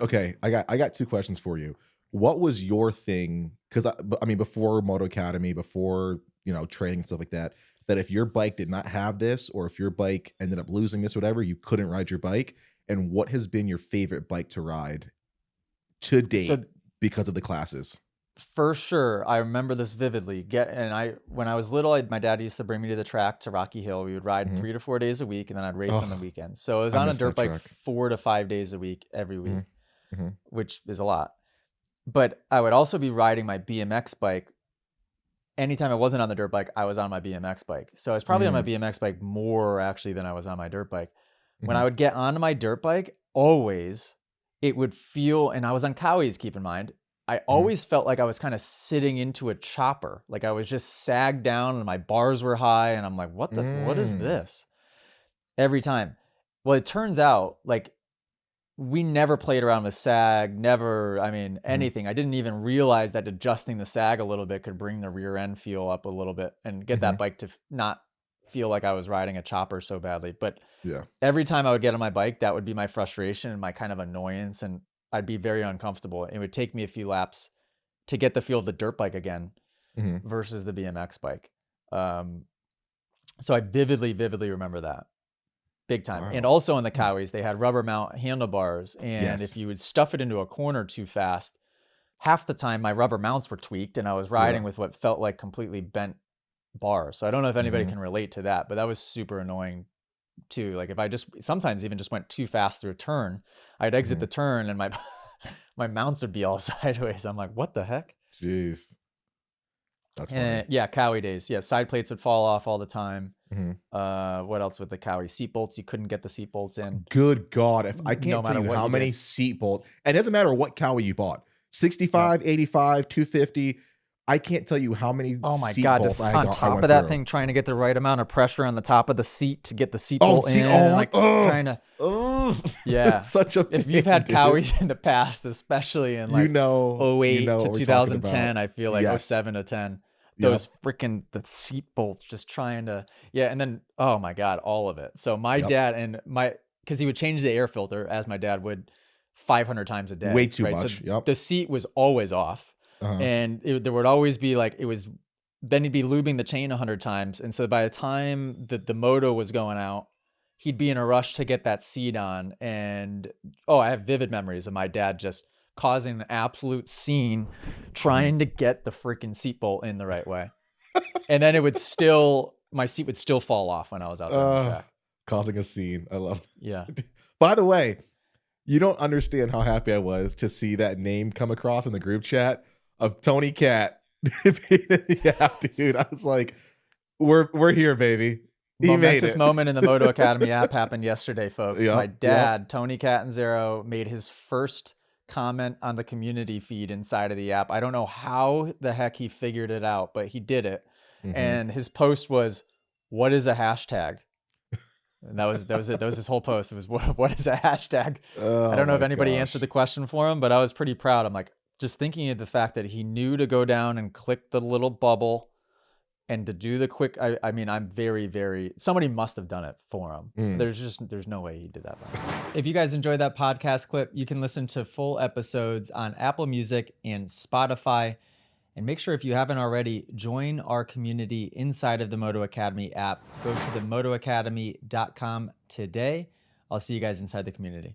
Okay, I got two questions for you. What was your thing? Because I mean, before Moto Academy, before training and stuff like that, that if your bike did not have this, or if your bike ended up losing this, whatever, you couldn't ride your bike. And what has been your favorite bike to ride to So date because of the classes? for sure, I remember this vividly. When I was little, my dad used to bring me to the track to Rocky Hill. We would ride Hmm. 3 to 4 days a week, and then I'd race on the Oh, weekends. So I was I on a missed dirt that bike track. 4 to 5 days a week every Hmm. week, Hmm. which is a lot. But I would also be riding my BMX bike. Anytime I wasn't on the dirt bike, I was on my BMX bike. So I was probably on my Mm. BMX bike more actually than I was on my dirt bike. When Hmm. I would get onto my dirt bike, always it would feel, and I was on Cowies, keep in mind, I Hmm. always felt like I was kind of sitting into a chopper. Like I was just sagged down and my bars were high. And I'm like, what is Mm. this? Every time. Well, it turns out like we never played around with sag, never, I mean, Hmm. anything. I didn't even realize that adjusting the sag a little bit could bring the rear end feel up a little bit and get that Hmm. bike to not feel like I was riding a chopper so badly. But Yeah. every time I would get on my bike, that would be my frustration and my kind of annoyance. And I'd be very uncomfortable. It would take me a few laps to get the feel of the dirt bike again Hmm. versus the BMX bike. Um, so I vividly remember that. Big time. And Wow. also on the Hmm. Cowies, they had rubber mount handlebars. And if Yes. you would stuff it into a corner too fast, half the time my rubber mounts were tweaked and I was Yeah. riding with what felt like completely bent bars. So I don't know if anybody Hmm. can relate to that, but that was super annoying too. Like if I just sometimes even just went too fast through a turn, I'd exit Hmm. the turn and my my mounts would be all sideways. I'm like, what the heck? Jeez, that's funny. And yeah, Cowie days. Yeah, side plates would fall off all the time. Hmm. What else with the Cowie? Seat bolts, you couldn't get the seat bolts in Good God, if I no can't tell matter you what how you many did. seat bolt, and it doesn't matter what Cowie you bought, Yep. 65, 85, 250. I can't tell you how many Oh my seat God, bolts just on I top of went that through. thing, trying to get the right amount of pressure on the top of the seat to get the seat Oh, bolt see, in, oh, like oh, trying to, oh, it's yeah. such a If you've pain, had dude. Cowies in the past, especially in You like know, you 08 know to what we're talking 2010, about. I feel like Yes. 07 to 10, Yep. those freaking, the seat bolts just trying to, yeah. And then, oh my God, all of it. So my Yep. dad cause he would change the air filter as my dad would 500 times a Way day, too right? So much. Yep. the seat was always off. Uh-huh. And there would always be like, then he'd be lubing the chain 100 times. And so by the time that the Moto was going out, he'd be in a rush to get that seat on. And oh, I have vivid memories of my dad just causing an absolute scene Mhm. trying to get the freaking seat bolt in the right way. And then my seat would still fall off when I was out there on the Uh, track. causing a scene. I love Yeah. it. By the way, you don't understand how happy I was to see that name come across in the group chat of Tony Cat. Yeah, dude. I was like, we're here, baby. He made Momentous it. moment in the Moto Academy app happened yesterday, folks. My Yep, yep. dad, Tony Catanzaro, made his first comment on the community feed inside of the app. I don't know how the heck he figured it out, but he did it. Mhm. And his post was, "What is a hashtag?" And that was it. That was his whole post. It was, what is a hashtag? I Oh don't know if my anybody answered gosh. the question for him, but I was pretty proud. I'm like, just thinking of the fact that he knew to go down and click the little bubble and to do the quick. I mean, I'm very, somebody must have done it for him. Mm. There's no way he did that by himself. If you guys enjoyed that podcast clip, you can listen to full episodes on Apple Music and Spotify. And make sure, if you haven't already, join our community inside of the Moto Academy app. Go to themotoacademy.com today. I'll see you guys inside the community.